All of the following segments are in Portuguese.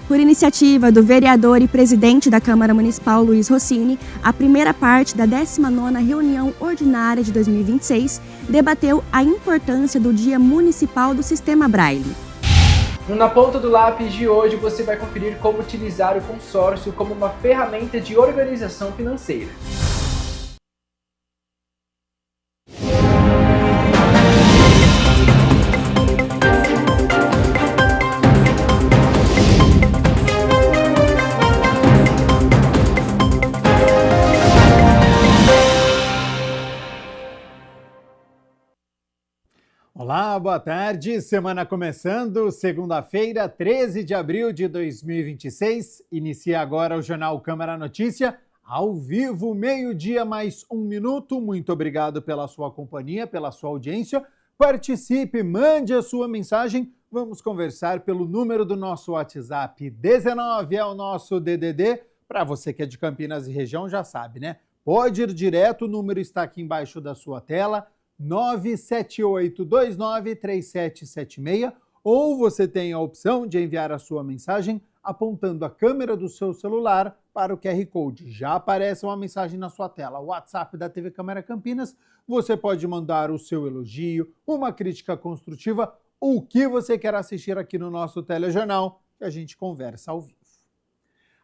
Por iniciativa do vereador e presidente da Câmara Municipal, Luiz Rossini, a primeira parte da 19ª reunião ordinária de 2026 debateu a importância do Dia Municipal do Sistema Braille. No Na Ponta do Lápis de hoje você vai conferir como utilizar o consórcio como uma ferramenta de organização financeira. Olá, boa tarde. Semana começando, segunda-feira, 13 de abril de 2026. Inicia agora o Jornal Câmara Notícia, ao vivo, meio-dia mais 1 minuto. Muito obrigado pela sua companhia, pela sua audiência. Participe, mande a sua mensagem. Vamos conversar pelo número do nosso WhatsApp. 19 é o nosso DDD. Para você que é de Campinas e região, já sabe, né? Pode ir direto, o número está aqui embaixo da sua tela. 978293776, ou você tem a opção de enviar a sua mensagem apontando a câmera do seu celular para o QR Code. Já aparece uma mensagem na sua tela, o WhatsApp da TV Câmara Campinas. Você pode mandar o seu elogio, uma crítica construtiva, o que você quer assistir aqui no nosso telejornal, que a gente conversa ao vivo.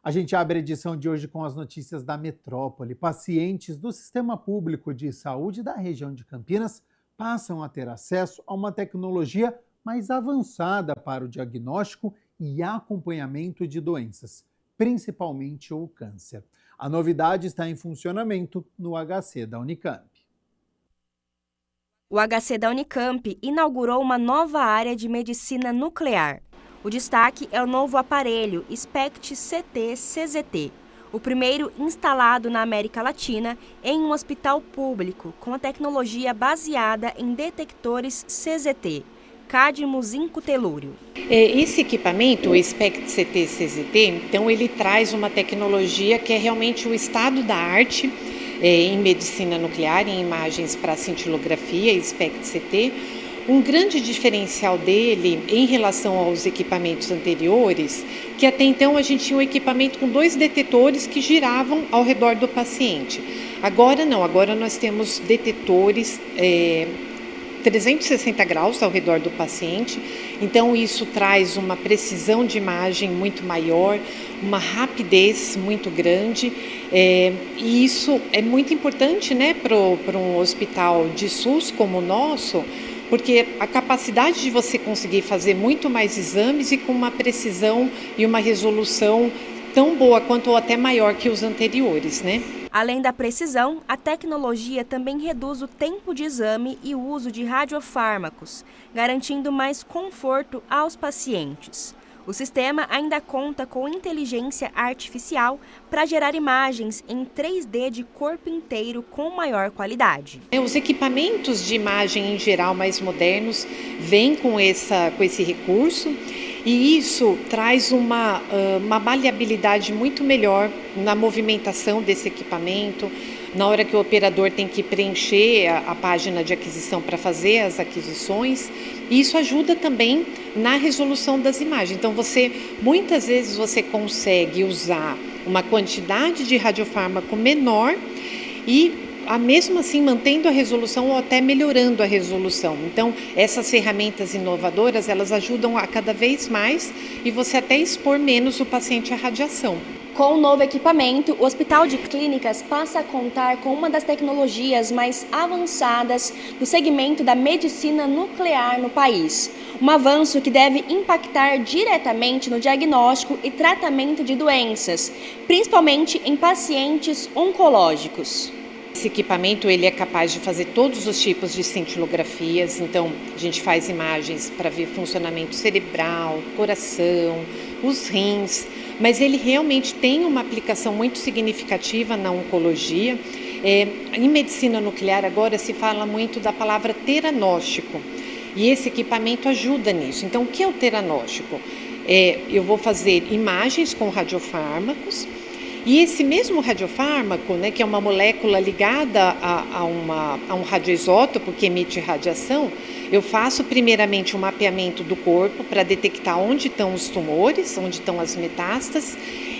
A gente abre a edição de hoje com as notícias da metrópole. Pacientes do Sistema Público de Saúde da região de Campinas passam a ter acesso a uma tecnologia mais avançada para o diagnóstico e acompanhamento de doenças, principalmente o câncer. A novidade está em funcionamento no HC da Unicamp. O HC da Unicamp inaugurou uma nova área de medicina nuclear. O destaque é o novo aparelho SPECT-CT-CZT, o primeiro instalado na América Latina em um hospital público com a tecnologia baseada em detectores CZT, cádmio zinco telúrio. Esse equipamento, o SPECT-CT-CZT, então ele traz uma tecnologia que é realmente o estado da arte em medicina nuclear, em imagens para cintilografia, SPECT-CT. Um grande diferencial dele em relação aos equipamentos anteriores, que até então a gente tinha um equipamento com 2 detetores que giravam ao redor do paciente. Agora não, agora nós temos detetores 360 graus ao redor do paciente, então isso traz uma precisão de imagem muito maior, uma rapidez muito grande, e isso é muito importante, né, para um hospital de SUS como o nosso, porque a capacidade de você conseguir fazer muito mais exames e com uma precisão e uma resolução tão boa quanto ou até maior que os anteriores, né? Além da precisão, a tecnologia também reduz o tempo de exame e o uso de radiofármacos, garantindo mais conforto aos pacientes. O sistema ainda conta com inteligência artificial para gerar imagens em 3D de corpo inteiro com maior qualidade. Os equipamentos de imagem em geral mais modernos vêm com esse recurso e isso traz uma maleabilidade muito melhor na movimentação desse equipamento. Na hora que o operador tem que preencher a página de aquisição para fazer as aquisições, e isso ajuda também na resolução das imagens. Então, muitas vezes você consegue usar uma quantidade de radiofármaco menor e, mesmo assim, mantendo a resolução ou até melhorando a resolução. Então, essas ferramentas inovadoras, elas ajudam a cada vez mais e você até expor menos o paciente à radiação. Com o novo equipamento, o Hospital de Clínicas passa a contar com uma das tecnologias mais avançadas do segmento da medicina nuclear no país. Um avanço que deve impactar diretamente no diagnóstico e tratamento de doenças, principalmente em pacientes oncológicos. Esse equipamento ele é capaz de fazer todos os tipos de cintilografias, então a gente faz imagens para ver funcionamento cerebral, coração, os rins, mas ele realmente tem uma aplicação muito significativa na oncologia. Em medicina nuclear agora se fala muito da palavra teranóstico e esse equipamento ajuda nisso. Então o que é o teranóstico? Eu vou fazer imagens com radiofármacos E esse mesmo radiofármaco, né, que é uma molécula ligada a um radioisótopo que emite radiação, eu faço primeiramente um mapeamento do corpo para detectar onde estão os tumores, onde estão as metástases.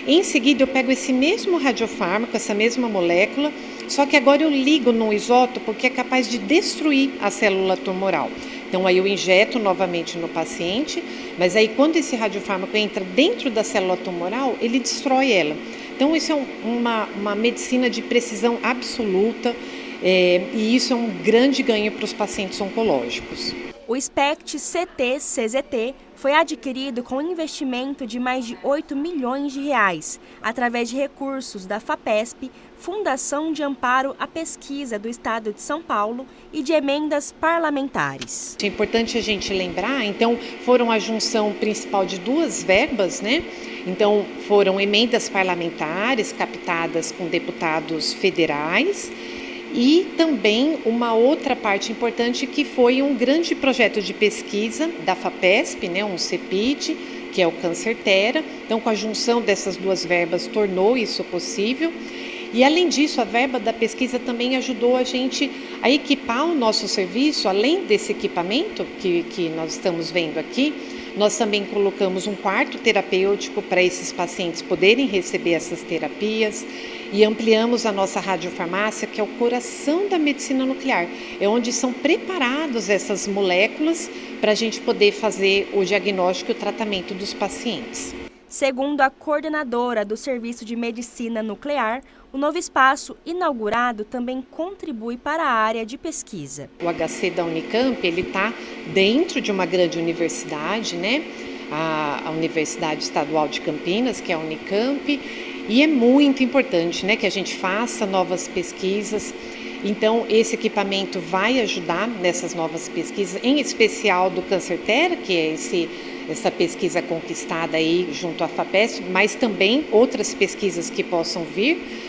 Em seguida eu pego esse mesmo radiofármaco, essa mesma molécula, só que agora eu ligo num isótopo que é capaz de destruir a célula tumoral. Então aí eu injeto novamente no paciente, mas aí quando esse radiofármaco entra dentro da célula tumoral, ele destrói ela. Então isso é uma medicina de precisão absoluta, e isso é um grande ganho para os pacientes oncológicos. O SPECT-CT-CZT foi adquirido com investimento de mais de 8 milhões de reais, através de recursos da FAPESP, Fundação de Amparo à Pesquisa do Estado de São Paulo, e de emendas parlamentares. É importante a gente lembrar, então, foram a junção principal de duas verbas, né? Então, foram emendas parlamentares captadas com deputados federais, e também uma outra parte importante que foi um grande projeto de pesquisa da FAPESP, né, um CEPID, que é o Câncer-Tera. Então, com a junção dessas duas verbas, tornou isso possível. E, além disso, a verba da pesquisa também ajudou a gente a equipar o nosso serviço, além desse equipamento que nós estamos vendo aqui. Nós também colocamos um quarto terapêutico para esses pacientes poderem receber essas terapias e ampliamos a nossa radiofarmácia, que é o coração da medicina nuclear. É onde são preparadas essas moléculas para a gente poder fazer o diagnóstico e o tratamento dos pacientes. Segundo a coordenadora do Serviço de Medicina Nuclear, o novo espaço inaugurado também contribui para a área de pesquisa. O HC da Unicamp, ele está dentro de uma grande universidade, né? A Universidade Estadual de Campinas, que é a Unicamp, e é muito importante, né, que a gente faça novas pesquisas. Então, esse equipamento vai ajudar nessas novas pesquisas, em especial do Câncer-Tera, que é essa pesquisa conquistada aí junto à FAPESP, mas também outras pesquisas que possam vir.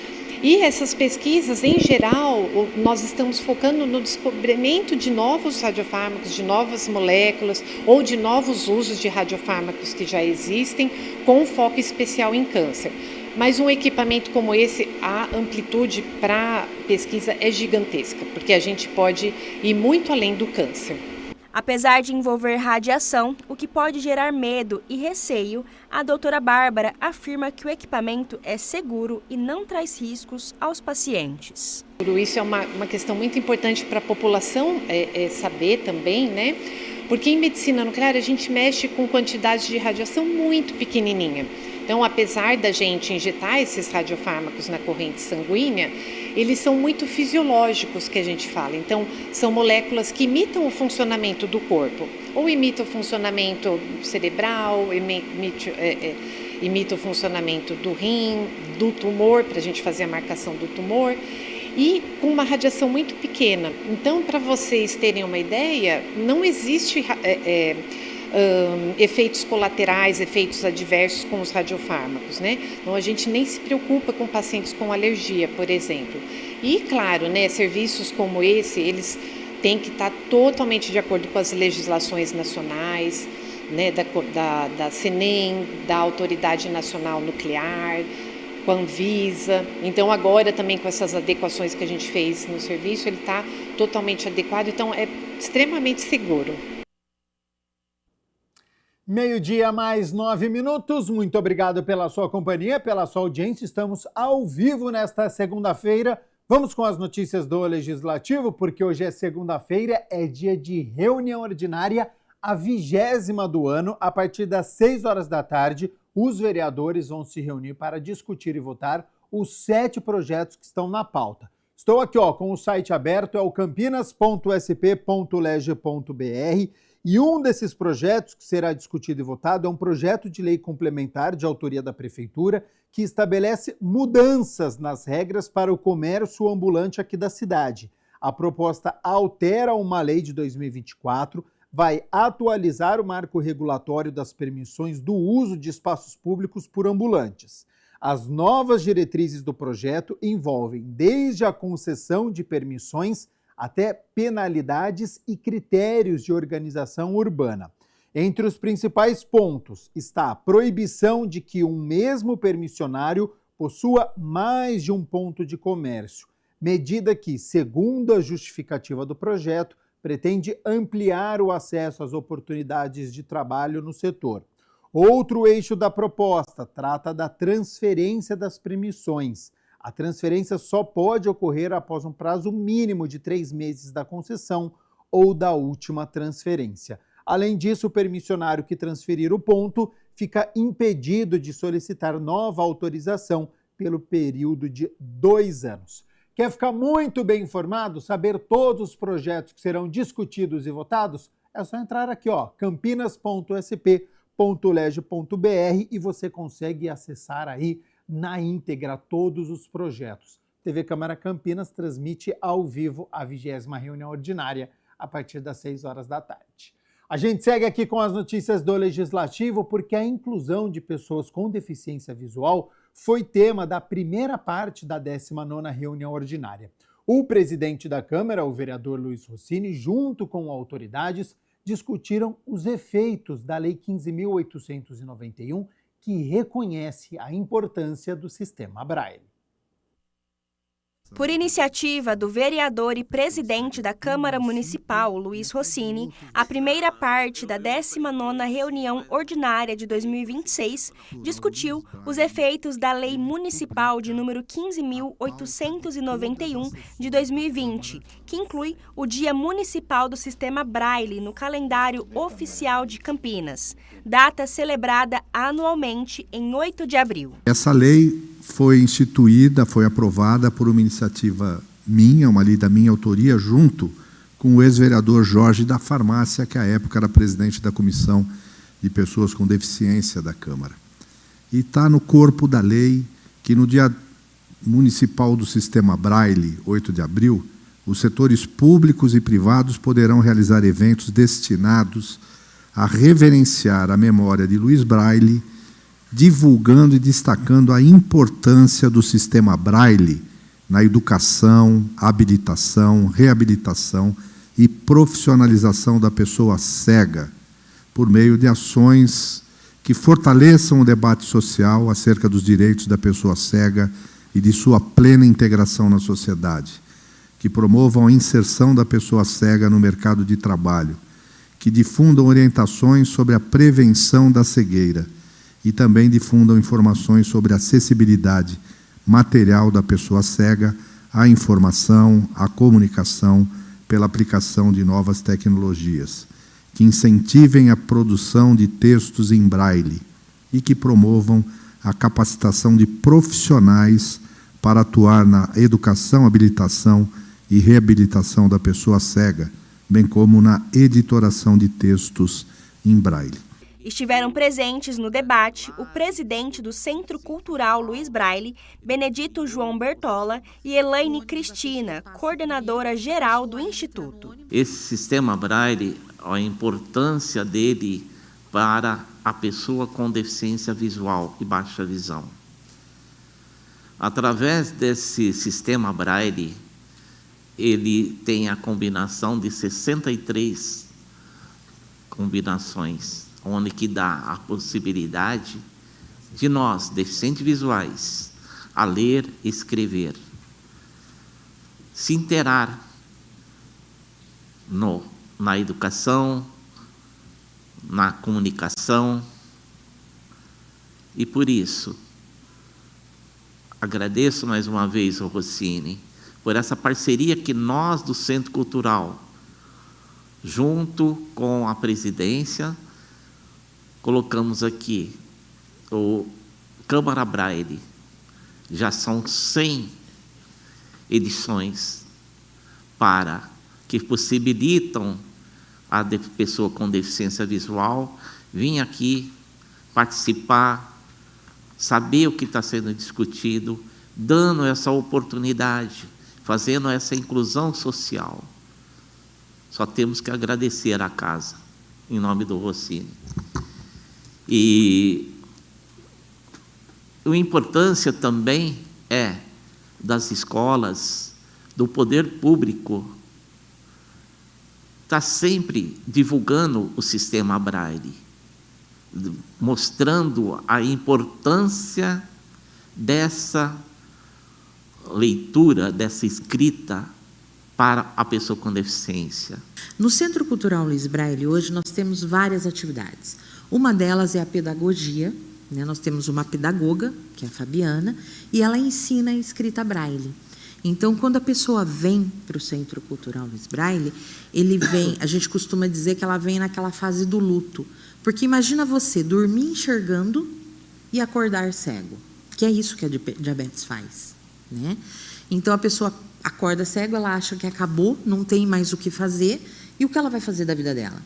E essas pesquisas, em geral, nós estamos focando no descobrimento de novos radiofármacos, de novas moléculas ou de novos usos de radiofármacos que já existem, com um foco especial em câncer. Mas um equipamento como esse, a amplitude para pesquisa é gigantesca, porque a gente pode ir muito além do câncer. Apesar de envolver radiação, o que pode gerar medo e receio, a doutora Bárbara afirma que o equipamento é seguro e não traz riscos aos pacientes. Isso é uma questão muito importante para a população saber também, né? Porque em medicina nuclear a gente mexe com quantidades de radiação muito pequenininha. Então, apesar da gente injetar esses radiofármacos na corrente sanguínea, eles são muito fisiológicos, que a gente fala. Então, são moléculas que imitam o funcionamento do corpo, ou imitam o funcionamento cerebral, imita o funcionamento do rim, do tumor, para a gente fazer a marcação do tumor, e com uma radiação muito pequena. Então, para vocês terem uma ideia, não existe efeitos colaterais, efeitos adversos com os radiofármacos, né? Então a gente nem se preocupa com pacientes com alergia, por exemplo. E claro, né, serviços como esse, eles têm que estar totalmente de acordo com as legislações nacionais, né, da CNEM, da Autoridade Nacional Nuclear, com a Anvisa. Então agora também com essas adequações que a gente fez no serviço, ele está totalmente adequado, então é extremamente seguro. 12:09. Muito obrigado pela sua companhia, pela sua audiência. Estamos ao vivo nesta segunda-feira. Vamos com as notícias do Legislativo, porque hoje é segunda-feira, é dia de reunião ordinária, a 20ª do ano. A partir das 6 horas da tarde, os vereadores vão se reunir para discutir e votar os 7 projetos que estão na pauta. Estou aqui com o site aberto, é o campinas.sp.leg.br. E um desses projetos que será discutido e votado é um projeto de lei complementar de autoria da Prefeitura que estabelece mudanças nas regras para o comércio ambulante aqui da cidade. A proposta altera uma lei de 2024, vai atualizar o marco regulatório das permissões do uso de espaços públicos por ambulantes. As novas diretrizes do projeto envolvem desde a concessão de permissões até penalidades e critérios de organização urbana. Entre os principais pontos está a proibição de que um mesmo permissionário possua mais de um ponto de comércio, medida que, segundo a justificativa do projeto, pretende ampliar o acesso às oportunidades de trabalho no setor. Outro eixo da proposta trata da transferência das permissões. A transferência só pode ocorrer após um prazo mínimo de 3 meses da concessão ou da última transferência. Além disso, o permissionário que transferir o ponto fica impedido de solicitar nova autorização pelo período de 2 anos. Quer ficar muito bem informado, saber todos os projetos que serão discutidos e votados? É só entrar aqui, campinas.sp.leg.br e você consegue acessar aí na íntegra todos os projetos. TV Câmara Campinas transmite ao vivo a 20ª reunião ordinária a partir das 6 horas da tarde. A gente segue aqui com as notícias do Legislativo porque a inclusão de pessoas com deficiência visual foi tema da primeira parte da 19ª reunião ordinária. O presidente da Câmara, o vereador Luiz Rossini, junto com autoridades, discutiram os efeitos da Lei 15.891, que reconhece a importância do sistema Braille. Por iniciativa do vereador e presidente da Câmara Municipal, Luiz Rossini, a primeira parte da 19ª reunião ordinária de 2026 discutiu os efeitos da Lei Municipal de número 15.891 de 2020, que inclui o Dia Municipal do Sistema Braille no calendário oficial de Campinas, data celebrada anualmente em 8 de abril. Essa lei foi instituída, foi aprovada por uma iniciativa minha, uma lei da minha autoria, junto com o ex-vereador Jorge da Farmácia, que à época era presidente da Comissão de Pessoas com Deficiência da Câmara. E está no corpo da lei que no Dia Municipal do Sistema Braille, 8 de abril, os setores públicos e privados poderão realizar eventos destinados a reverenciar a memória de Luiz Braille, divulgando e destacando a importância do sistema Braille na educação, habilitação, reabilitação e profissionalização da pessoa cega, por meio de ações que fortaleçam o debate social acerca dos direitos da pessoa cega e de sua plena integração na sociedade, que promovam a inserção da pessoa cega no mercado de trabalho, que difundam orientações sobre a prevenção da cegueira, e também difundam informações sobre a acessibilidade material da pessoa cega à informação, à comunicação, pela aplicação de novas tecnologias, que incentivem a produção de textos em braille e que promovam a capacitação de profissionais para atuar na educação, habilitação e reabilitação da pessoa cega, bem como na editoração de textos em braille. Estiveram presentes no debate o presidente do Centro Cultural Luiz Braille, Benedito João Bertola, e Elaine Cristina, coordenadora geral do Instituto. Esse sistema Braille, a importância dele para a pessoa com deficiência visual e baixa visão. Através desse sistema Braille, ele tem a combinação de 63 combinações, onde que dá a possibilidade de nós, deficientes visuais, a ler e escrever, se inteirar na educação, na comunicação, e por isso, agradeço mais uma vez ao Rossini, por essa parceria que nós do Centro Cultural, junto com a presidência, colocamos aqui o Câmara Braille. Já são 100 edições que possibilitam a pessoa com deficiência visual vir aqui participar, saber o que está sendo discutido, dando essa oportunidade, fazendo essa inclusão social. Só temos que agradecer à casa, em nome do Rossini. E a importância também é das escolas, do poder público, está sempre divulgando o sistema Braille, mostrando a importância dessa leitura, dessa escrita para a pessoa com deficiência? No Centro Cultural Luiz Braille, hoje, nós temos várias atividades. Uma delas é a pedagogia, né? Nós temos uma pedagoga, que é a Fabiana, e ela ensina a escrita Braille. Então, quando a pessoa vem para o Centro Cultural Luiz Braille, a gente costuma dizer que ela vem naquela fase do luto. Porque imagina você dormir enxergando e acordar cego, que é isso que a diabetes faz, né? Então, a pessoa acorda cego, ela acha que acabou, não tem mais o que fazer, e o que ela vai fazer da vida dela?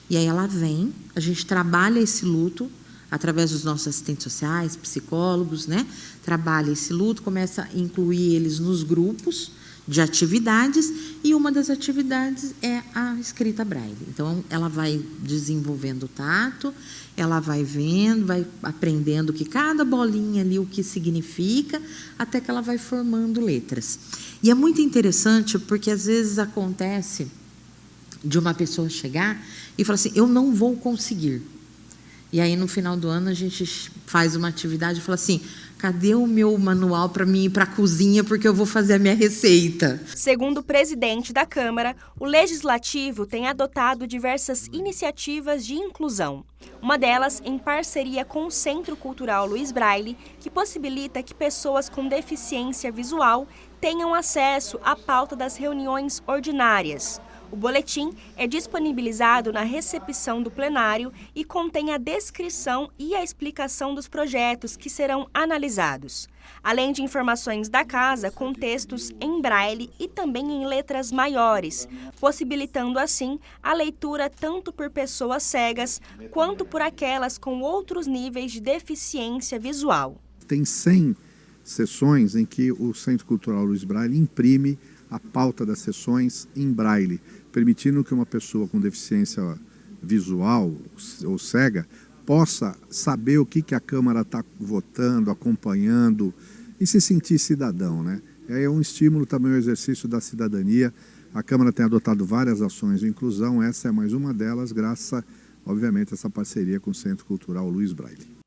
E aí ela vem, a gente trabalha esse luto, através dos nossos assistentes sociais, psicólogos, né? Trabalha esse luto, começa a incluir eles nos grupos de atividades, e uma das atividades é a escrita Braille. Então, ela vai desenvolvendo o tato, ela vai vendo, vai aprendendo que cada bolinha ali, o que significa, até que ela vai formando letras. E é muito interessante, porque às vezes acontece de uma pessoa chegar e falar assim, eu não vou conseguir. E aí, no final do ano, a gente faz uma atividade e fala assim, cadê o meu manual para mim ir para a cozinha, porque eu vou fazer a minha receita? Segundo o presidente da Câmara, o Legislativo tem adotado diversas iniciativas de inclusão. Uma delas em parceria com o Centro Cultural Luiz Braille, que possibilita que pessoas com deficiência visual tenham acesso à pauta das reuniões ordinárias. O boletim é disponibilizado na recepção do plenário e contém a descrição e a explicação dos projetos que serão analisados, além de informações da casa com textos em braille e também em letras maiores, possibilitando assim a leitura tanto por pessoas cegas quanto por aquelas com outros níveis de deficiência visual. Tem 100 sessões em que o Centro Cultural Luiz Braille imprime a pauta das sessões em braille, permitindo que uma pessoa com deficiência visual ou cega possa saber o que a Câmara está votando, acompanhando e se sentir cidadão, né? É um estímulo também ao exercício da cidadania. A Câmara tem adotado várias ações de inclusão, essa é mais uma delas, graças, obviamente, a essa parceria com o Centro Cultural Luiz Braille.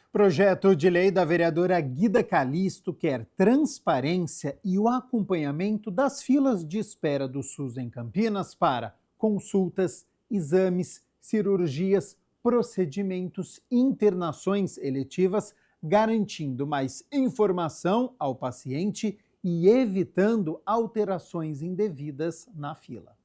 Projeto de lei da vereadora Guida Calisto quer transparência e o acompanhamento das filas de espera do SUS em Campinas para consultas, exames, cirurgias, procedimentos, internações eletivas, garantindo mais informação ao paciente e evitando alterações indevidas na fila.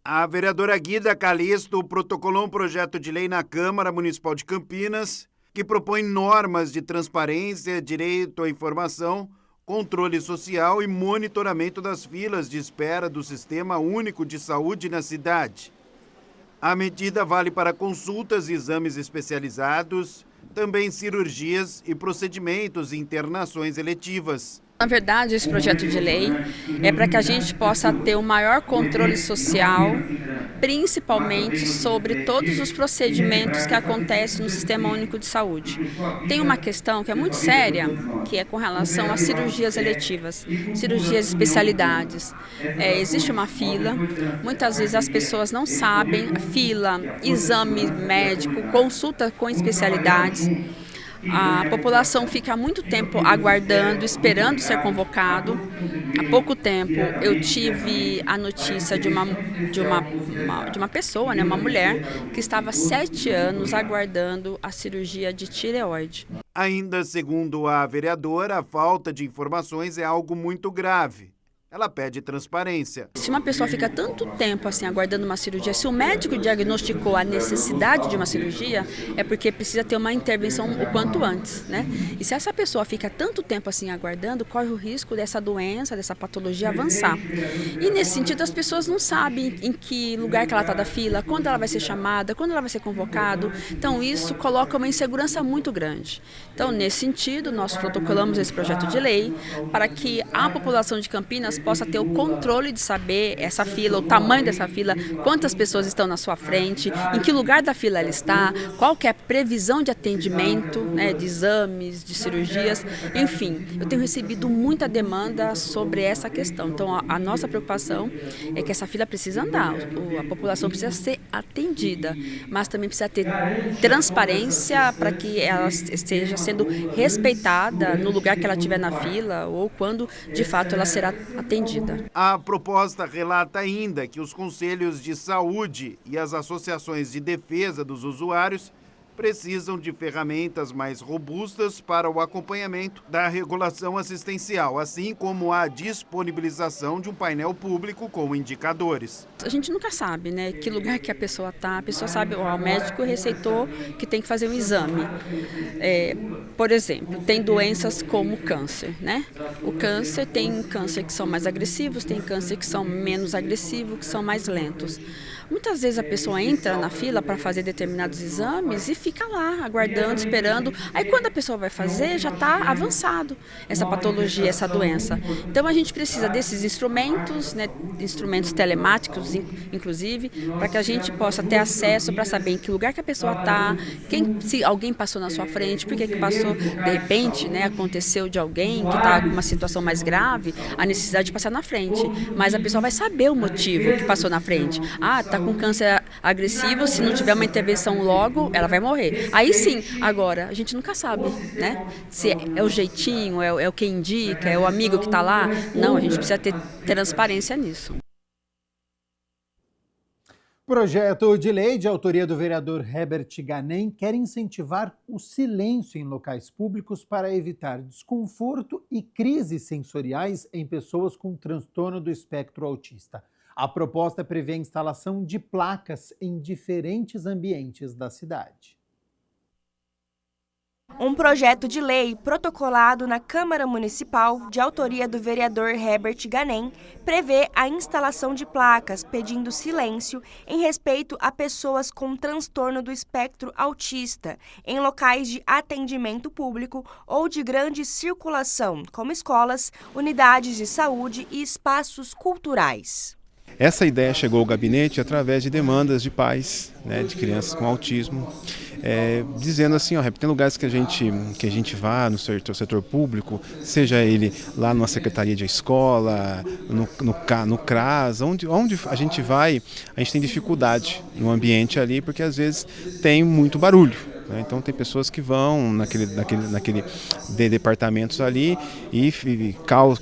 A vereadora Guida Calisto protocolou um projeto de lei na Câmara Municipal de Campinas que propõe normas de transparência, direito à informação, controle social e monitoramento das filas de espera do Sistema Único de Saúde na cidade. A medida vale para consultas e exames especializados, também cirurgias e procedimentos e internações eletivas. Na verdade, esse projeto de lei é para que a gente possa ter um maior controle social, principalmente sobre todos os procedimentos que acontecem no Sistema Único de Saúde. Tem uma questão que é muito séria, que é com relação às cirurgias eletivas, cirurgias de especialidades. Existe uma fila, muitas vezes as pessoas não sabem, a fila, exame médico, consulta com especialidades. A população fica muito tempo aguardando, esperando ser convocado. Há pouco tempo eu tive a notícia de uma pessoa, né, uma mulher, que estava 7 anos aguardando a cirurgia de tireoide. Ainda segundo a vereadora, a falta de informações é algo muito grave. Ela pede transparência. Se uma pessoa fica tanto tempo assim aguardando uma cirurgia, se o médico diagnosticou a necessidade de uma cirurgia, é porque precisa ter uma intervenção o quanto antes, né? E se essa pessoa fica tanto tempo assim aguardando, corre o risco dessa doença, dessa patologia avançar. E nesse sentido as pessoas não sabem em que lugar que ela está da fila, quando ela vai ser chamada, quando ela vai ser convocada. Então isso coloca uma insegurança muito grande. Então nesse sentido nós protocolamos esse projeto de lei para que a população de Campinas pessoas possam ter o controle de saber essa fila, o tamanho dessa fila, quantas pessoas estão na sua frente, em que lugar da fila ela está, qual que é a previsão de atendimento, né, de exames, de cirurgias, enfim. Eu tenho recebido muita demanda sobre essa questão. Então, a nossa preocupação é que essa fila precisa andar, a população precisa ser atendida, mas também precisa ter transparência para que ela esteja sendo respeitada no lugar que ela estiver na fila ou quando, de fato, ela será atendida. A proposta relata ainda que os conselhos de saúde e as associações de defesa dos usuários precisam de ferramentas mais robustas para o acompanhamento da regulação assistencial, assim como a disponibilização de um painel público com indicadores. A gente nunca sabe, né, que lugar que a pessoa está. A pessoa sabe, o médico receitou que tem que fazer um exame. Por exemplo, tem doenças como câncer, né? O câncer tem câncer que são mais agressivos, tem câncer que são menos agressivos, que são mais lentos. Muitas vezes a pessoa entra na fila para fazer determinados exames e fica lá, aguardando, esperando. Aí quando a pessoa vai fazer, já está avançado essa patologia, essa doença. Então a gente precisa desses instrumentos, né, instrumentos telemáticos, inclusive, para que a gente possa ter acesso para saber em que lugar que a pessoa está, se alguém passou na sua frente, por que passou, de repente, né, aconteceu de alguém que está com uma situação mais grave, a necessidade de passar na frente. Mas a pessoa vai saber o motivo que passou na frente. Está com câncer agressivo, se não tiver uma intervenção logo, ela vai morrer. Aí sim, agora, a gente nunca sabe, né? Se é o jeitinho, é o que indica, é o amigo que está lá. Não, a gente precisa ter transparência nisso. Projeto de lei de autoria do vereador Herbert Ganem quer incentivar o silêncio em locais públicos para evitar desconforto e crises sensoriais em pessoas com transtorno do espectro autista. A proposta prevê a instalação de placas em diferentes ambientes da cidade. Um projeto de lei protocolado na Câmara Municipal, de autoria do vereador Herbert Ganem, prevê a instalação de placas pedindo silêncio em respeito a pessoas com transtorno do espectro autista em locais de atendimento público ou de grande circulação, como escolas, unidades de saúde e espaços culturais. Essa ideia chegou ao gabinete através de demandas de pais, né, de crianças com autismo, dizendo assim, tem lugares que a gente vá no setor público, seja ele lá numa secretaria de escola, no CRAS, onde a gente vai, a gente tem dificuldade no ambiente ali, porque às vezes tem muito barulho. Então tem pessoas que vão naquele de departamentos ali e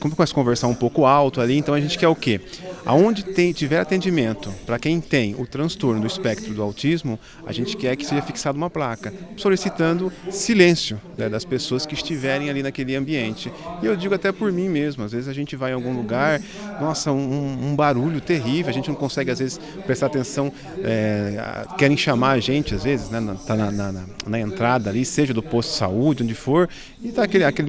começa a conversar um pouco alto ali, então a gente quer o quê? Aonde tiver atendimento para quem tem o transtorno do espectro do autismo, a gente quer que seja fixada uma placa, solicitando silêncio, né, das pessoas que estiverem ali naquele ambiente. E eu digo até por mim mesmo, às vezes a gente vai em algum lugar, nossa, um barulho terrível, a gente não consegue às vezes prestar atenção, querem chamar a gente às vezes, né, tá na entrada ali, seja do posto de saúde, onde for, e tá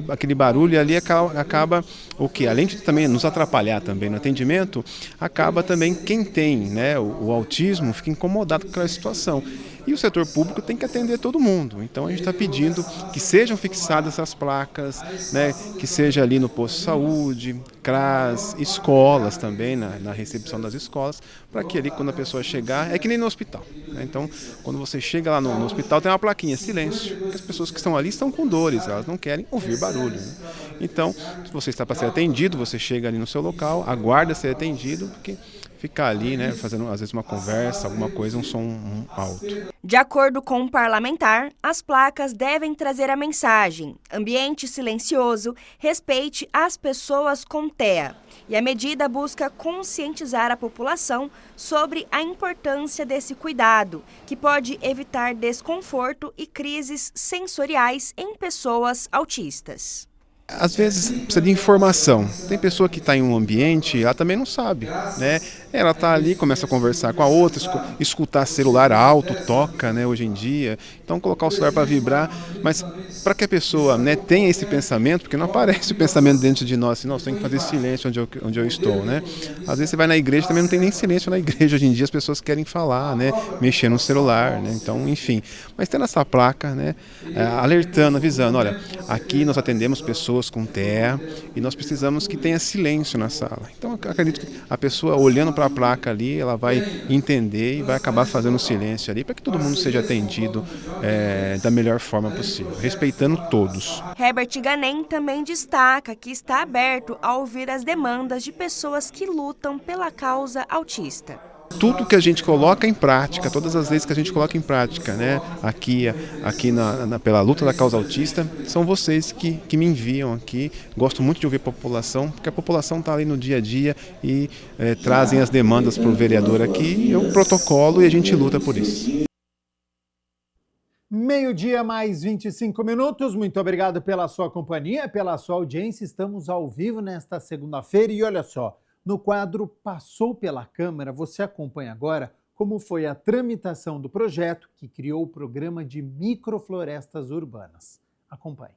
aquele barulho ali acaba o que? Além de também nos atrapalhar também no atendimento, acaba também quem tem, né, o autismo fica incomodado com aquela situação. E o setor público tem que atender todo mundo. Então a gente está pedindo que sejam fixadas essas placas, né, que seja ali no posto de saúde, CRAS, escolas também, na recepção das escolas, para que ali quando a pessoa chegar, é que nem no hospital, né? Então quando você chega lá no hospital tem uma plaquinha, silêncio, porque as pessoas que estão ali estão com dores, elas não querem ouvir barulho, né? Então, se você está para ser atendido, você chega ali no seu local, aguarda ser atendido, porque ficar ali, né, fazendo às vezes uma conversa, alguma coisa, um som alto. De acordo com o parlamentar, as placas devem trazer a mensagem: ambiente silencioso, respeite as pessoas com TEA. E a medida busca conscientizar a população sobre a importância desse cuidado, que pode evitar desconforto e crises sensoriais em pessoas autistas. Às vezes precisa de informação. Tem pessoa que está em um ambiente, ela também não sabe, né? Ela está ali, começa a conversar com a outra, escutar celular alto, toca, né, hoje em dia. Então colocar o celular para vibrar, mas para que a pessoa, né, tenha esse pensamento, porque não aparece o pensamento dentro de nós, assim, não, tem que fazer silêncio onde eu estou, né? Às vezes você vai na igreja, também não tem nem silêncio na igreja, hoje em dia as pessoas querem falar, né, mexer no celular, né? Então, enfim. Mas tendo essa placa, né, alertando, avisando, olha, aqui nós atendemos pessoas pessoas com TEA, e nós precisamos que tenha silêncio na sala. Então, eu acredito que a pessoa olhando para a placa ali, ela vai entender e vai acabar fazendo silêncio ali, para que todo mundo seja atendido da melhor forma possível, respeitando todos. Herbert Ganem também destaca que está aberto a ouvir as demandas de pessoas que lutam pela causa autista. Tudo que a gente coloca em prática, todas as leis que a gente coloca em prática, né, aqui pela luta da causa autista, são vocês que me enviam aqui. Gosto muito de ouvir a população, porque a população está ali no dia a dia e trazem as demandas para o vereador aqui, eu protocolo e a gente luta por isso. 12:00 mais 25 minutos. Muito obrigado pela sua companhia, pela sua audiência. Estamos ao vivo nesta segunda-feira e olha só, no quadro Passou pela Câmara, você acompanha agora como foi a tramitação do projeto que criou o programa de microflorestas urbanas. Acompanhe.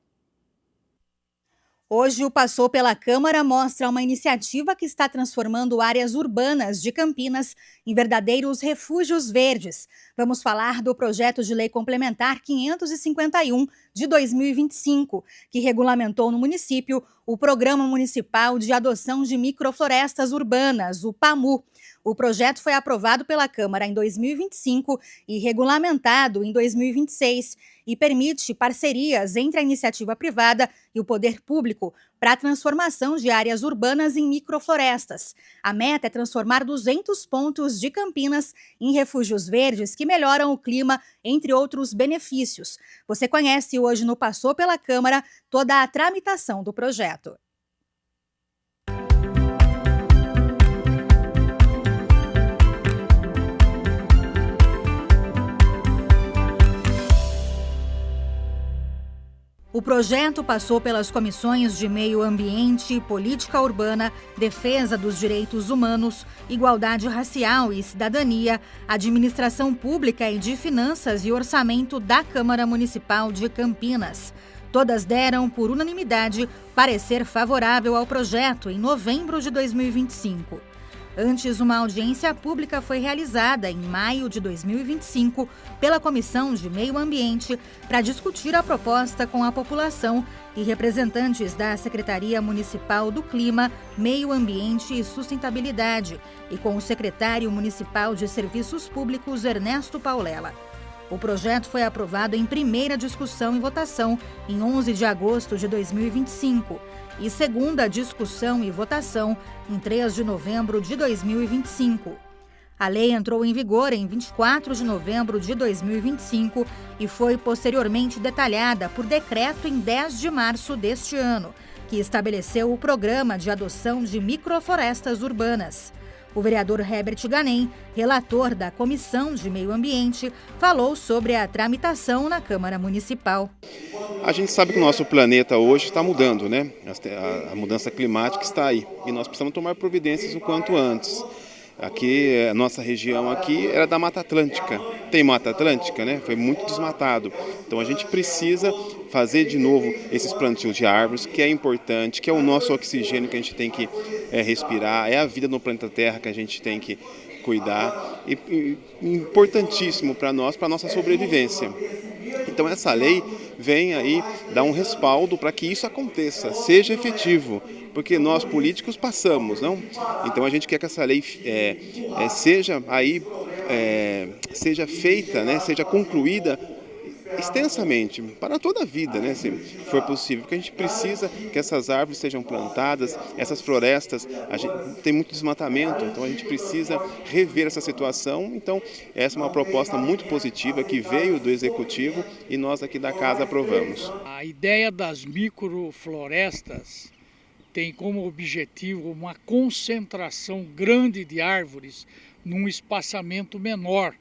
Hoje o Passou pela Câmara mostra uma iniciativa que está transformando áreas urbanas de Campinas em verdadeiros refúgios verdes. Vamos falar do projeto de lei complementar 551 de 2025, que regulamentou no município o Programa Municipal de Adoção de Microflorestas Urbanas, o PAMU. O projeto foi aprovado pela Câmara em 2025 e regulamentado em 2026 e permite parcerias entre a iniciativa privada e o poder público para a transformação de áreas urbanas em microflorestas. A meta é transformar 200 pontos de Campinas em refúgios verdes que melhoram o clima, entre outros benefícios. Você conhece hoje no Passou pela Câmara toda a tramitação do projeto. O projeto passou pelas comissões de Meio Ambiente, Política Urbana, Defesa dos Direitos Humanos, Igualdade Racial e Cidadania, Administração Pública e de Finanças e Orçamento da Câmara Municipal de Campinas. Todas deram, por unanimidade, parecer favorável ao projeto em novembro de 2025. Antes, uma audiência pública foi realizada em maio de 2025 pela Comissão de Meio Ambiente para discutir a proposta com a população e representantes da Secretaria Municipal do Clima, Meio Ambiente e Sustentabilidade e com o secretário municipal de Serviços Públicos, Ernesto Paulela. O projeto foi aprovado em primeira discussão e votação em 11 de agosto de 2025 e segunda discussão e votação em 3 de novembro de 2025. A lei entrou em vigor em 24 de novembro de 2025 e foi posteriormente detalhada por decreto em 10 de março deste ano, que estabeleceu o Programa de Adoção de Microflorestas Urbanas. O vereador Herbert Ganem, relator da Comissão de Meio Ambiente, falou sobre a tramitação na Câmara Municipal. A gente sabe que o nosso planeta hoje está mudando, né? A mudança climática está aí e nós precisamos tomar providências o quanto antes. Aqui, a nossa região aqui era da Mata Atlântica. Tem Mata Atlântica, né? Foi muito desmatado. Então a gente precisa fazer de novo esses plantios de árvores, que é importante, que é o nosso oxigênio que a gente tem que respirar, é a vida no planeta Terra que a gente tem que cuidar. E importantíssimo para nós, para a nossa sobrevivência. Então essa lei vem aí dar um respaldo para que isso aconteça, seja efetivo, porque nós políticos passamos, não? Então a gente quer que essa lei seja feita, né? Seja concluída extensamente, para toda a vida, né, se for possível, porque a gente precisa que essas árvores sejam plantadas, essas florestas, tem muito desmatamento, então a gente precisa rever essa situação. Então essa é uma proposta muito positiva que veio do Executivo e nós aqui da Casa aprovamos. A ideia das microflorestas tem como objetivo uma concentração grande de árvores num espaçamento menor,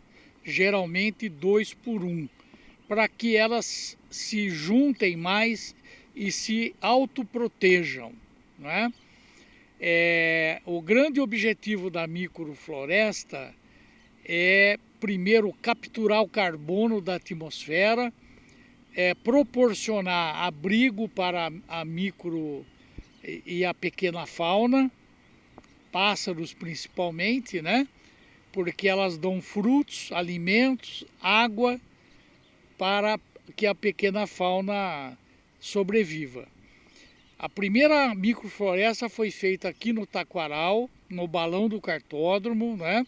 geralmente 2 por 1, para que elas se juntem mais e se autoprotejam, não é? O grande objetivo da microfloresta é, primeiro, capturar o carbono da atmosfera, proporcionar abrigo para a micro e a pequena fauna, pássaros principalmente, né? Porque elas dão frutos, alimentos, água, para que a pequena fauna sobreviva. A primeira microfloresta foi feita aqui no Taquaral, no Balão do Cartódromo, né?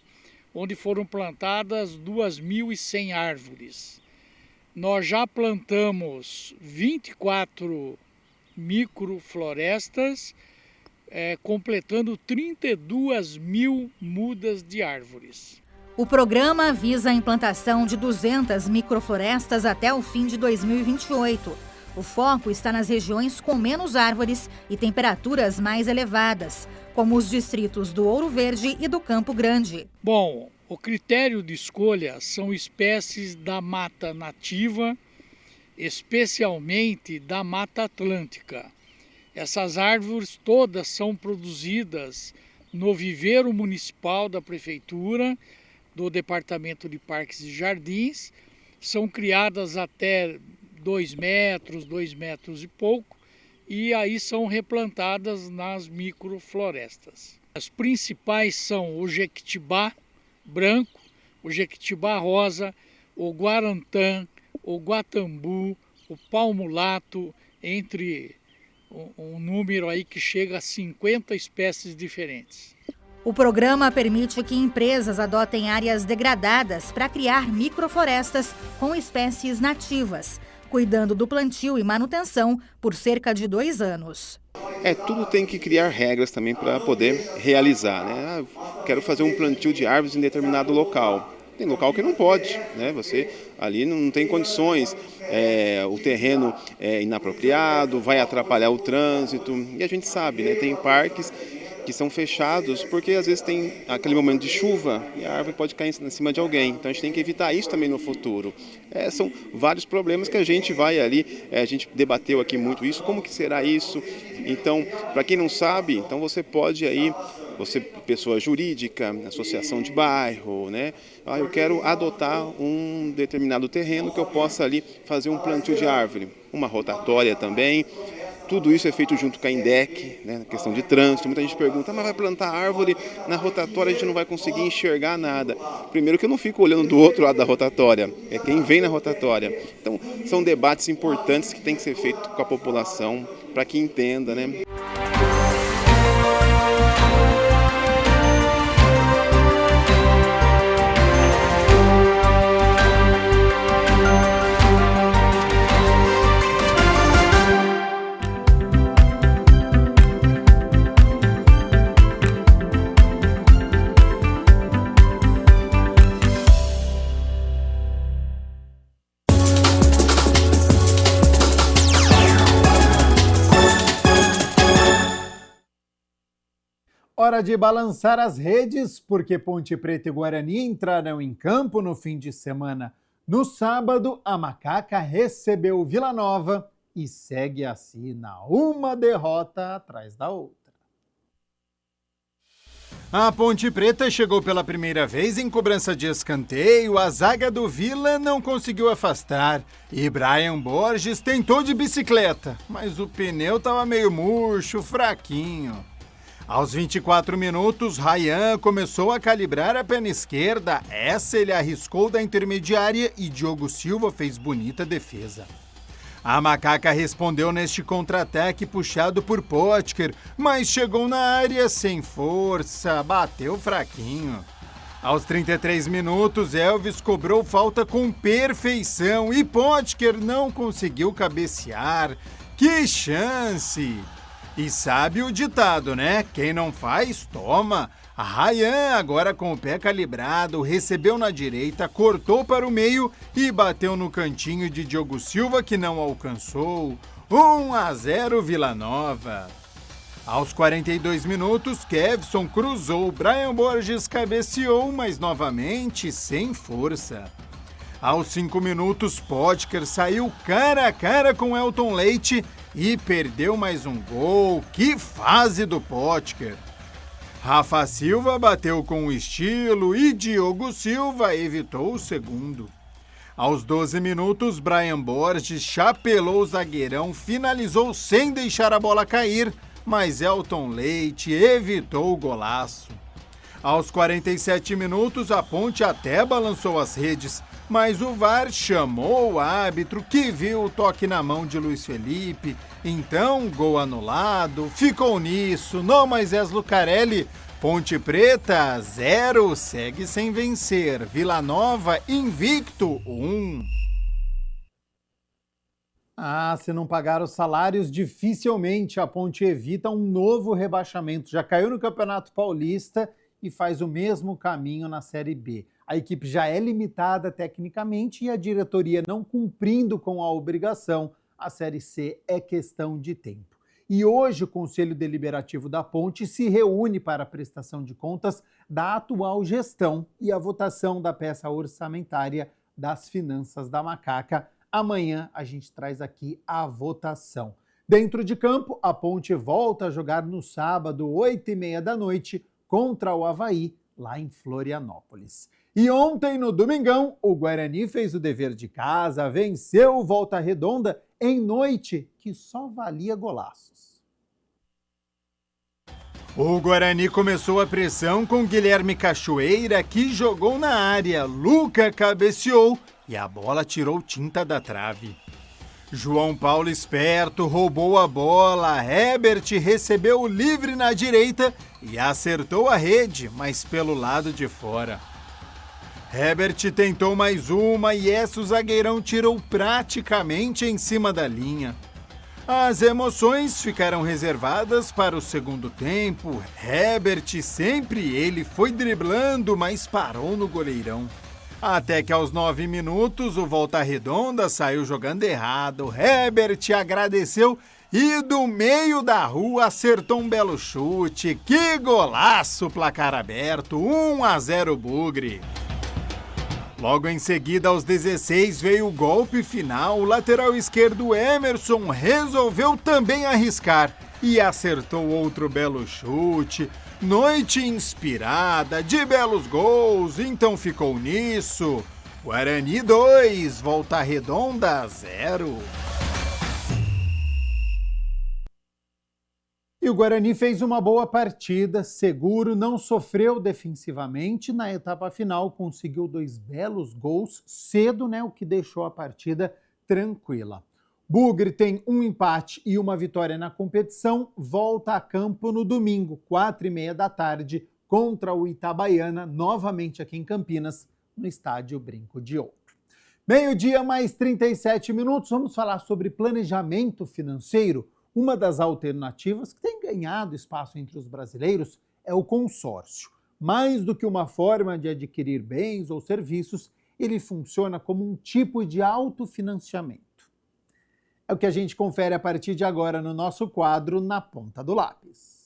Onde foram plantadas 2.100 árvores. Nós já plantamos 24 microflorestas, completando 32 mil mudas de árvores. O programa visa a implantação de 200 microflorestas até o fim de 2028. O foco está nas regiões com menos árvores e temperaturas mais elevadas, como os distritos do Ouro Verde e do Campo Grande. Bom, o critério de escolha são espécies da mata nativa, especialmente da Mata Atlântica. Essas árvores todas são produzidas no viveiro municipal da Prefeitura, do Departamento de Parques e Jardins, são criadas até 2 metros e pouco, e aí são replantadas nas microflorestas. As principais são o jequitibá branco, o jequitibá rosa, o guarantã, o guatambu, o palmulato, entre um número aí que chega a 50 espécies diferentes. O programa permite que empresas adotem áreas degradadas para criar microflorestas com espécies nativas, cuidando do plantio e manutenção por cerca de 2 anos. Tudo tem que criar regras também para poder realizar, né? Quero fazer um plantio de árvores em determinado local. Tem local que não pode, né? Você ali não tem condições, o terreno é inapropriado, vai atrapalhar o trânsito. E a gente sabe, né? Tem parques que são fechados porque às vezes tem aquele momento de chuva e a árvore pode cair em cima de alguém. Então a gente tem que evitar isso também no futuro. São vários problemas que a gente vai ali, a gente debateu aqui muito isso, como que será isso? Então, para quem não sabe, então você pode aí, você pessoa jurídica, associação de bairro, né? Eu quero adotar um determinado terreno que eu possa ali fazer um plantio de árvore, uma rotatória também. Tudo isso é feito junto com a INDEC, né, na questão de trânsito. Muita gente pergunta, mas vai plantar árvore na rotatória, a gente não vai conseguir enxergar nada. Primeiro que eu não fico olhando do outro lado da rotatória, é quem vem na rotatória. Então, são debates importantes que tem que ser feitos com a população, para que entenda, né? Hora de balançar as redes, porque Ponte Preta e Guarani entraram em campo no fim de semana. No sábado, a Macaca recebeu Vila Nova e segue assim na uma derrota atrás da outra. A Ponte Preta chegou pela primeira vez em cobrança de escanteio, a zaga do Vila não conseguiu afastar e Brian Borges tentou de bicicleta, mas o pneu estava meio murcho, fraquinho. Aos 24 minutos, Ryan começou a calibrar a perna esquerda, essa ele arriscou da intermediária e Diogo Silva fez bonita defesa. A Macaca respondeu neste contra-ataque puxado por Potker, mas chegou na área sem força, bateu fraquinho. Aos 33 minutos, Elvis cobrou falta com perfeição e Potker não conseguiu cabecear. Que chance! E sabe o ditado, né? Quem não faz, toma. A Ryan, agora com o pé calibrado, recebeu na direita, cortou para o meio e bateu no cantinho de Diogo Silva, que não alcançou. 1-0 Vila Nova. Aos 42 minutos, Kevson cruzou, Brian Borges cabeceou, mas novamente sem força. Aos 5 minutos, Potker saiu cara a cara com Elton Leite e perdeu mais um gol. Que fase do Potker! Rafa Silva bateu com estilo e Diogo Silva evitou o segundo. Aos 12 minutos, Brian Borges chapelou o zagueirão, finalizou sem deixar a bola cair, mas Elton Leite evitou o golaço. Aos 47 minutos, a Ponte até balançou as redes, mas o VAR chamou o árbitro que viu o toque na mão de Luiz Felipe. Então, gol anulado, ficou nisso. No Moisés Lucarelli, Ponte Preta 0, segue sem vencer. Vila Nova invicto 1. Se não pagar os salários, dificilmente a Ponte evita um novo rebaixamento. Já caiu no Campeonato Paulista e faz o mesmo caminho na Série B. A equipe já é limitada tecnicamente e a diretoria não cumprindo com a obrigação. A Série C é questão de tempo. E hoje o Conselho Deliberativo da Ponte se reúne para a prestação de contas da atual gestão e a votação da peça orçamentária das finanças da Macaca. Amanhã a gente traz aqui a votação. Dentro de campo, a Ponte volta a jogar no sábado, 8h30 da noite, contra o Avaí, lá em Florianópolis. E ontem, no domingão, o Guarani fez o dever de casa, venceu o Volta Redonda em noite que só valia golaços. O Guarani começou a pressão com Guilherme Cachoeira, que jogou na área. Luca cabeceou e a bola tirou tinta da trave. João Paulo esperto roubou a bola, Herbert recebeu o livre na direita e acertou a rede, mas pelo lado de fora. Herbert tentou mais uma e essa o zagueirão tirou praticamente em cima da linha. As emoções ficaram reservadas para o segundo tempo. Herbert, sempre ele, foi driblando, mas parou no goleirão. Até que aos 9 minutos o Volta Redonda saiu jogando errado. Herbert agradeceu e do meio da rua acertou um belo chute. Que golaço, placar aberto, 1-0 Bugre. Logo em seguida, aos 16, veio o golpe final. O lateral esquerdo Emerson resolveu também arriscar e acertou outro belo chute. Noite inspirada, de belos gols, então ficou nisso. Guarani 2, Volta Redonda 0. E o Guarani fez uma boa partida, seguro, não sofreu defensivamente. Na etapa final, conseguiu 2 belos gols cedo, o que deixou a partida tranquila. Bugre tem um empate e uma vitória na competição, volta a campo no domingo, 4h30 da tarde, contra o Itabaiana, novamente aqui em Campinas, no estádio Brinco de Ouro. 12h mais 37 minutos, vamos falar sobre planejamento financeiro. Uma das alternativas que tem ganhado espaço entre os brasileiros é o consórcio. Mais do que uma forma de adquirir bens ou serviços, ele funciona como um tipo de autofinanciamento. É o que a gente confere a partir de agora no nosso quadro Na Ponta do Lápis.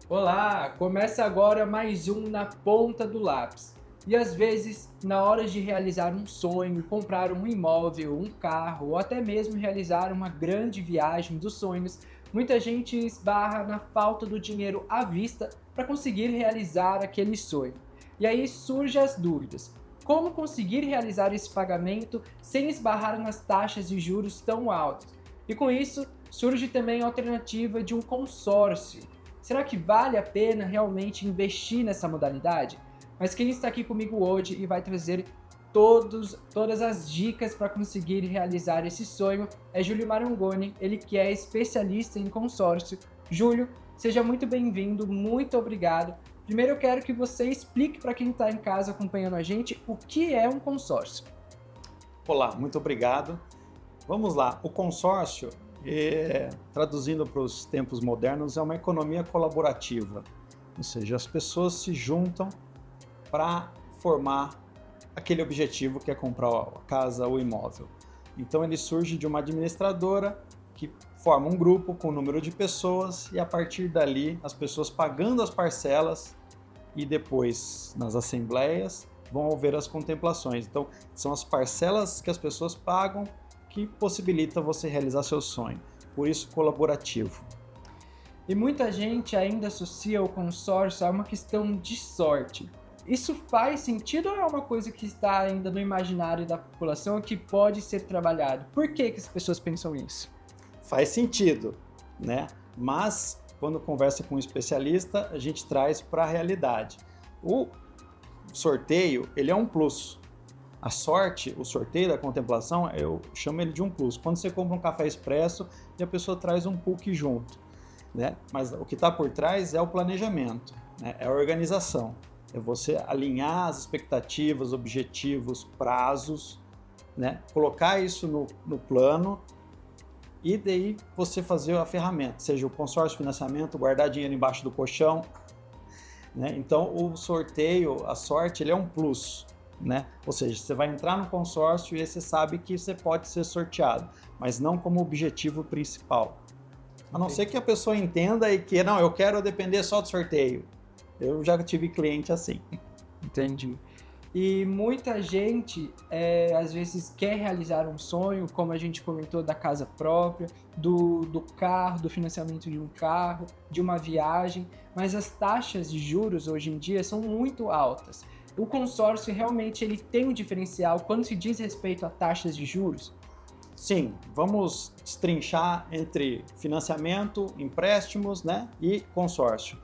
Olá, começa agora mais um Na Ponta do Lápis. E às vezes, na hora de realizar um sonho, comprar um imóvel, um carro ou até mesmo realizar uma grande viagem dos sonhos, muita gente esbarra na falta do dinheiro à vista para conseguir realizar aquele sonho. E aí surgem as dúvidas. Como conseguir realizar esse pagamento sem esbarrar nas taxas de juros tão altas? E com isso, surge também a alternativa de um consórcio. Será que vale a pena realmente investir nessa modalidade? Mas quem está aqui comigo hoje e vai trazer todas as dicas para conseguir realizar esse sonho é Júlio Marangoni, ele que é especialista em consórcio. Júlio, seja muito bem-vindo, muito obrigado. Primeiro eu quero que você explique para quem está em casa acompanhando a gente o que é um consórcio. Olá, muito obrigado. Vamos lá, o consórcio, traduzindo para os tempos modernos, é uma economia colaborativa, ou seja, as pessoas se juntam para formar aquele objetivo que é comprar a casa ou imóvel. Então ele surge de uma administradora que forma um grupo com um número de pessoas e a partir dali as pessoas pagando as parcelas e depois nas assembleias vão haver as contemplações. Então são as parcelas que as pessoas pagam que possibilita você realizar seu sonho. Por isso colaborativo. E muita gente ainda associa o consórcio a uma questão de sorte. Isso faz sentido ou é uma coisa que está ainda no imaginário da população e que pode ser trabalhado? Por que as pessoas pensam isso? Faz sentido, né? Mas, quando conversa com um especialista, a gente traz para a realidade. O sorteio, ele é um plus. A sorte, o sorteio da contemplação, eu chamo ele de um plus. Quando você compra um café expresso e a pessoa traz um PUC junto, né? Mas o que está por trás é o planejamento, né? É a organização. É você alinhar as expectativas, objetivos, prazos, né? Colocar isso no plano e daí você fazer a ferramenta, seja o consórcio de financiamento, guardar dinheiro embaixo do colchão, né? Então o sorteio, a sorte, ele é um plus, né? Ou seja, você vai entrar no consórcio e você sabe que você pode ser sorteado, mas não como objetivo principal. A não ser que a pessoa entenda e que, não, eu quero depender só do sorteio. Eu já tive cliente assim. Entendi. E muita gente, às vezes, quer realizar um sonho, como a gente comentou, da casa própria, do carro, do financiamento de um carro, de uma viagem, mas as taxas de juros hoje em dia são muito altas. O consórcio realmente ele tem um diferencial quando se diz respeito a taxas de juros? Sim, vamos destrinchar entre financiamento, empréstimos, né, e consórcio.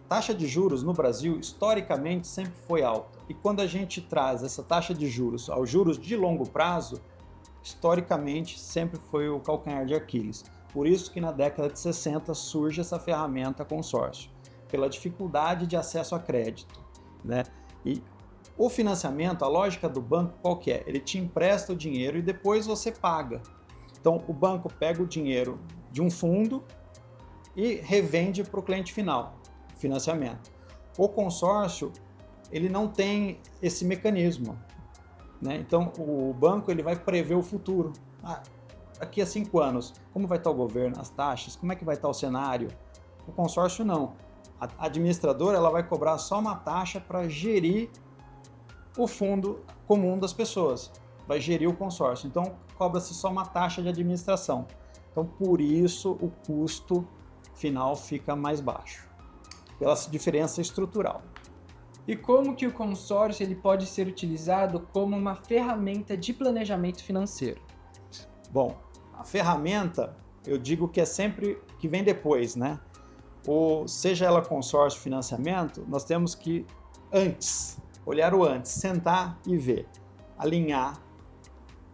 Taxa de juros no Brasil, historicamente, sempre foi alta. E quando a gente traz essa taxa de juros aos juros de longo prazo, historicamente, sempre foi o calcanhar de Aquiles. Por isso que na década de 60 surge essa ferramenta consórcio, pela dificuldade de acesso a crédito, né? E o financiamento, a lógica do banco, qual que é? Ele te empresta o dinheiro e depois você paga. Então, o banco pega o dinheiro de um fundo e revende para o cliente final, financiamento. O consórcio, ele não tem esse mecanismo, né? Então, o banco ele vai prever o futuro. Daqui a 5 anos, como vai estar o governo, as taxas, como é que vai estar o cenário? O consórcio não. A administradora ela vai cobrar só uma taxa para gerir o fundo comum das pessoas, vai gerir o consórcio. Então, cobra-se só uma taxa de administração. Então, por isso, o custo final fica mais baixo, pela diferença estrutural. E como que o consórcio ele pode ser utilizado como uma ferramenta de planejamento financeiro? Bom, a ferramenta, eu digo que é sempre que vem depois, né? Ou seja ela consórcio, financiamento, nós temos que olhar o antes, sentar e ver, alinhar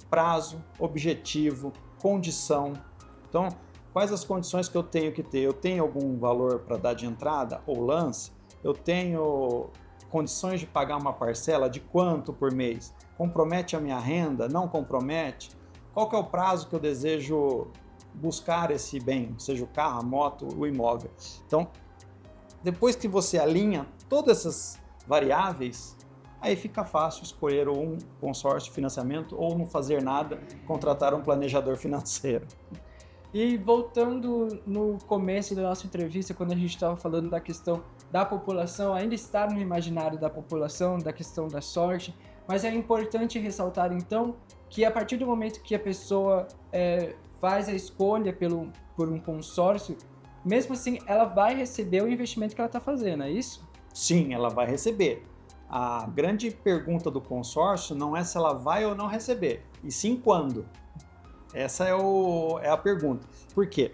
prazo, objetivo, condição. Então, quais as condições que eu tenho que ter? Eu tenho algum valor para dar de entrada ou lance? Eu tenho condições de pagar uma parcela de quanto por mês? Compromete a minha renda? Não compromete? Qual que é o prazo que eu desejo buscar esse bem, seja o carro, a moto, o imóvel? Então, depois que você alinha todas essas variáveis, aí fica fácil escolher um consórcio de financiamento ou não fazer nada, contratar um planejador financeiro. E voltando no começo da nossa entrevista, quando a gente estava falando da questão da população, ainda estar no imaginário da população, da questão da sorte, mas é importante ressaltar então que a partir do momento que a pessoa faz a escolha por um consórcio, mesmo assim ela vai receber o investimento que ela está fazendo, é isso? Sim, ela vai receber. A grande pergunta do consórcio não é se ela vai ou não receber, e sim quando. Essa é a pergunta. Por quê?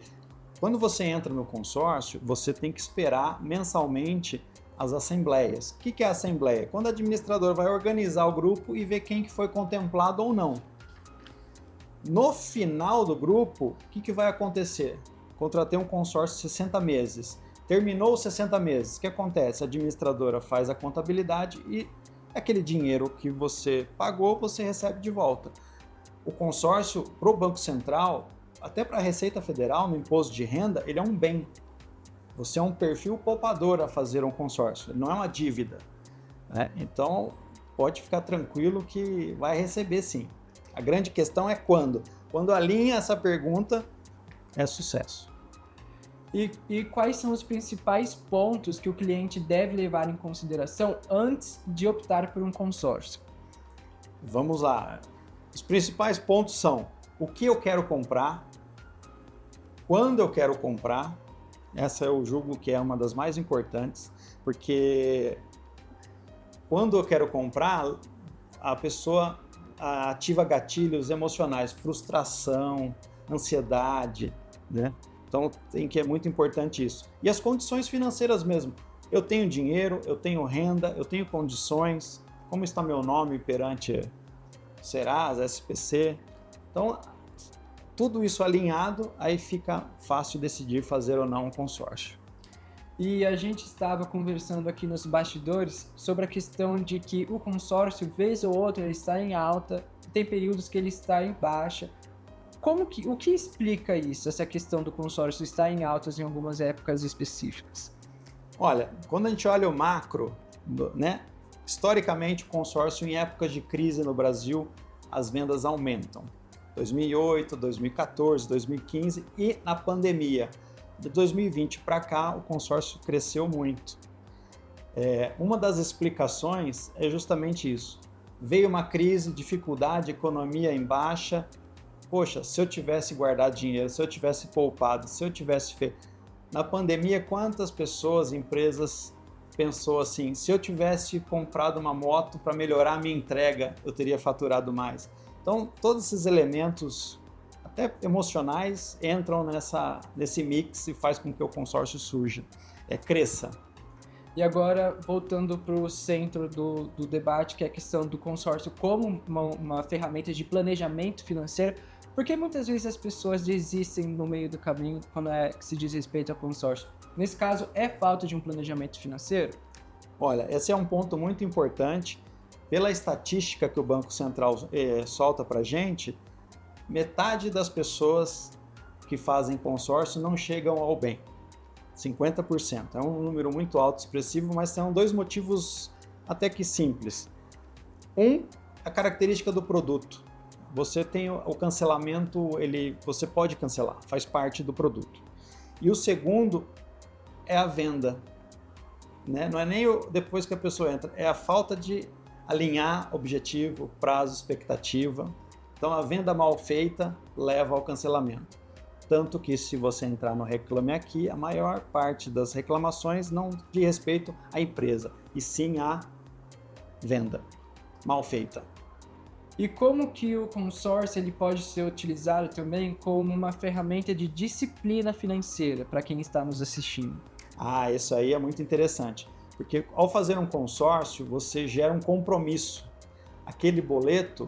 Quando você entra no consórcio, você tem que esperar mensalmente as assembleias. O que é a assembleia? Quando o administrador vai organizar o grupo e ver quem que foi contemplado ou não. No final do grupo, o que vai acontecer? Contratei um consórcio de 60 meses. Terminou os 60 meses. O que acontece? A administradora faz a contabilidade e aquele dinheiro que você pagou, você recebe de volta. O consórcio, para o Banco Central, até para a Receita Federal, no imposto de renda, ele é um bem. Você é um perfil poupador a fazer um consórcio, não é uma dívida, né? Então, pode ficar tranquilo que vai receber sim. A grande questão é quando. Quando alinha essa pergunta, é sucesso. E quais são os principais pontos que o cliente deve levar em consideração antes de optar por um consórcio? Vamos lá. Os principais pontos são o que eu quero comprar, quando eu quero comprar. Essa eu julgo que é uma das mais importantes, porque quando eu quero comprar, a pessoa ativa gatilhos emocionais, frustração, ansiedade, né? Então é muito importante isso. E as condições financeiras mesmo. Eu tenho dinheiro, eu tenho renda, eu tenho condições, como está meu nome perante Serasa, SPC. Então, tudo isso alinhado, aí fica fácil decidir fazer ou não um consórcio. E a gente estava conversando aqui nos bastidores sobre a questão de que o consórcio, vez ou outra, ele está em alta, tem períodos que ele está em baixa. O que explica isso, essa questão do consórcio estar em altas em algumas épocas específicas? Olha, quando a gente olha o macro, né, historicamente o consórcio em épocas de crise no Brasil, as vendas aumentam. 2008, 2014, 2015 e na pandemia. De 2020 para cá, o consórcio cresceu muito. Uma das explicações é justamente isso. Veio uma crise, dificuldade, economia em baixa. Poxa, se eu tivesse guardado dinheiro, se eu tivesse poupado, se eu tivesse feito... Na pandemia, quantas pessoas, empresas pensou assim, se eu tivesse comprado uma moto para melhorar a minha entrega, eu teria faturado mais. Então, todos esses elementos, até emocionais, entram nesse mix e faz com que o consórcio surja, cresça. E agora, voltando para o centro do debate, que é a questão do consórcio como uma ferramenta de planejamento financeiro, porque muitas vezes as pessoas desistem no meio do caminho quando se diz respeito ao consórcio. Nesse caso, é falta de um planejamento financeiro? Olha, esse é um ponto muito importante. Pela estatística que o Banco Central solta para a gente, metade das pessoas que fazem consórcio não chegam ao bem. 50%. É um número muito alto, expressivo, mas são dois motivos até que simples. A característica do produto. Você tem o cancelamento, você pode cancelar, faz parte do produto. E o segundo é a venda. Né? Não é nem depois que a pessoa entra, é a falta de alinhar objetivo, prazo, expectativa. Então a venda mal feita leva ao cancelamento. Tanto que se você entrar no Reclame Aqui, a maior parte das reclamações não diz respeito à empresa, e sim à venda mal feita. E como que o consórcio ele pode ser utilizado também como uma ferramenta de disciplina financeira para quem está nos assistindo? Isso aí é muito interessante, porque ao fazer um consórcio, você gera um compromisso. Aquele boleto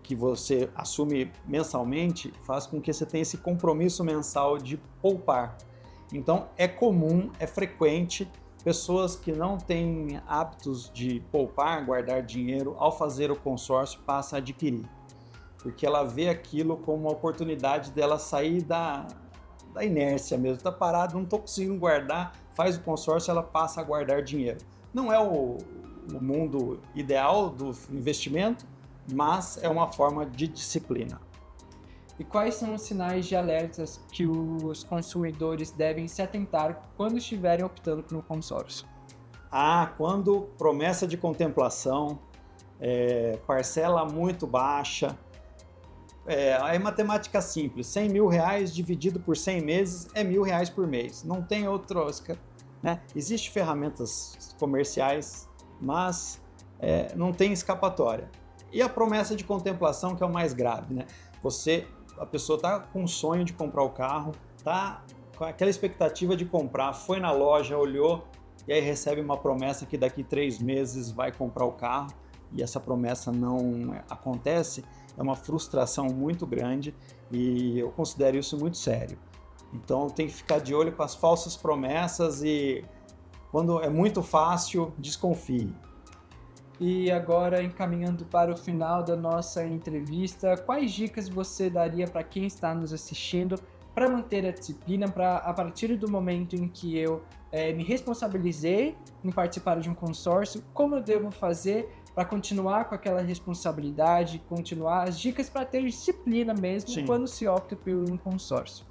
que você assume mensalmente faz com que você tenha esse compromisso mensal de poupar. Então é comum, é frequente, pessoas que não têm hábitos de poupar, guardar dinheiro, ao fazer o consórcio, passa a adquirir. Porque ela vê aquilo como uma oportunidade dela sair da inércia mesmo. Está parado, não estou conseguindo guardar, faz o consórcio, ela passa a guardar dinheiro. Não é o mundo ideal do investimento, mas é uma forma de disciplina. E quais são os sinais de alertas que os consumidores devem se atentar quando estiverem optando por um consórcio? Quando promessa de contemplação, parcela muito baixa, é matemática simples, 100 mil reais dividido por 100 meses é R$1.000 por mês, não tem outra, né? Existem ferramentas comerciais, mas não tem escapatória. E a promessa de contemplação, que é o mais grave, né? A pessoa está com o sonho de comprar o carro, está com aquela expectativa de comprar, foi na loja, olhou e aí recebe uma promessa que daqui 3 meses vai comprar o carro e essa promessa não acontece, é uma frustração muito grande e eu considero isso muito sério. Então tem que ficar de olho com as falsas promessas e quando é muito fácil, desconfie. E agora, encaminhando para o final da nossa entrevista, quais dicas você daria para quem está nos assistindo para manter a disciplina, para a partir do momento em que eu me responsabilizei em participar de um consórcio, como eu devo fazer para continuar com aquela responsabilidade, continuar as dicas para ter disciplina mesmo. Sim. Quando se opta por um consórcio?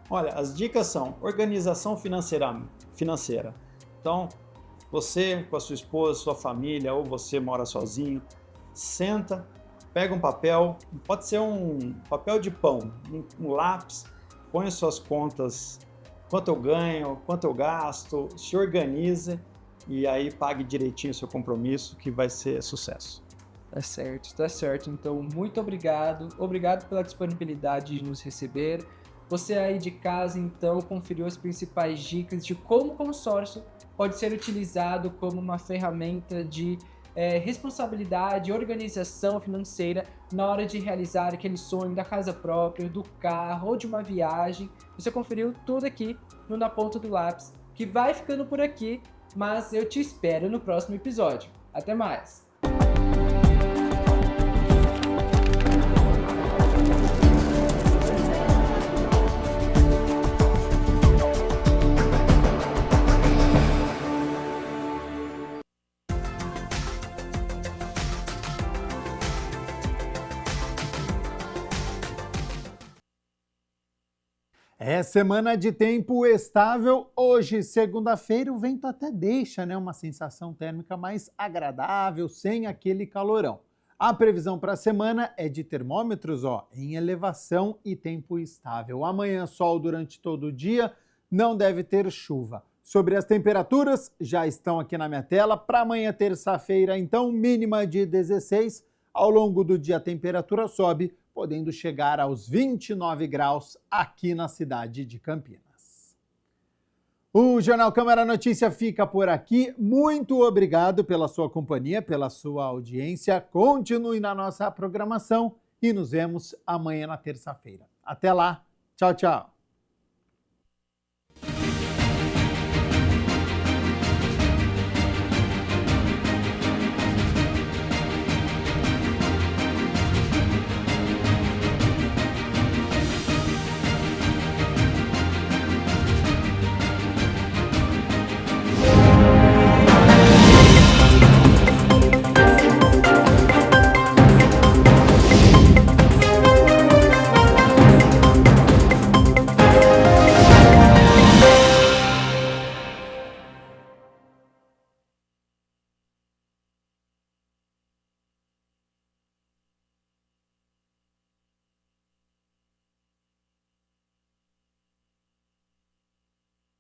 Olha, as dicas são organização financeira. Então, você com a sua esposa, sua família, ou você mora sozinho, senta, pega um papel, pode ser um papel de pão, um lápis, põe as suas contas, quanto eu ganho, quanto eu gasto, se organize e aí pague direitinho o seu compromisso, que vai ser sucesso. Tá certo, tá certo. Então, muito obrigado. Obrigado pela disponibilidade de nos receber. Você aí de casa, então, conferiu as principais dicas de como o consórcio pode ser utilizado como uma ferramenta de responsabilidade, organização financeira na hora de realizar aquele sonho da casa própria, do carro ou de uma viagem. Você conferiu tudo aqui no Na Ponta do Lápis, que vai ficando por aqui, mas eu te espero no próximo episódio. Até mais! É semana de tempo estável. Hoje, segunda-feira, o vento até deixa, uma sensação térmica mais agradável, sem aquele calorão. A previsão para a semana é de termômetros em elevação e tempo estável. Amanhã, sol durante todo o dia, não deve ter chuva. Sobre as temperaturas, já estão aqui na minha tela. Para amanhã, terça-feira, então, mínima de 16. Ao longo do dia, a temperatura sobe, podendo chegar aos 29 graus aqui na cidade de Campinas. O Jornal Câmara Notícia fica por aqui. Muito obrigado pela sua companhia, pela sua audiência. Continue na nossa programação e nos vemos amanhã na terça-feira. Até lá. Tchau, tchau.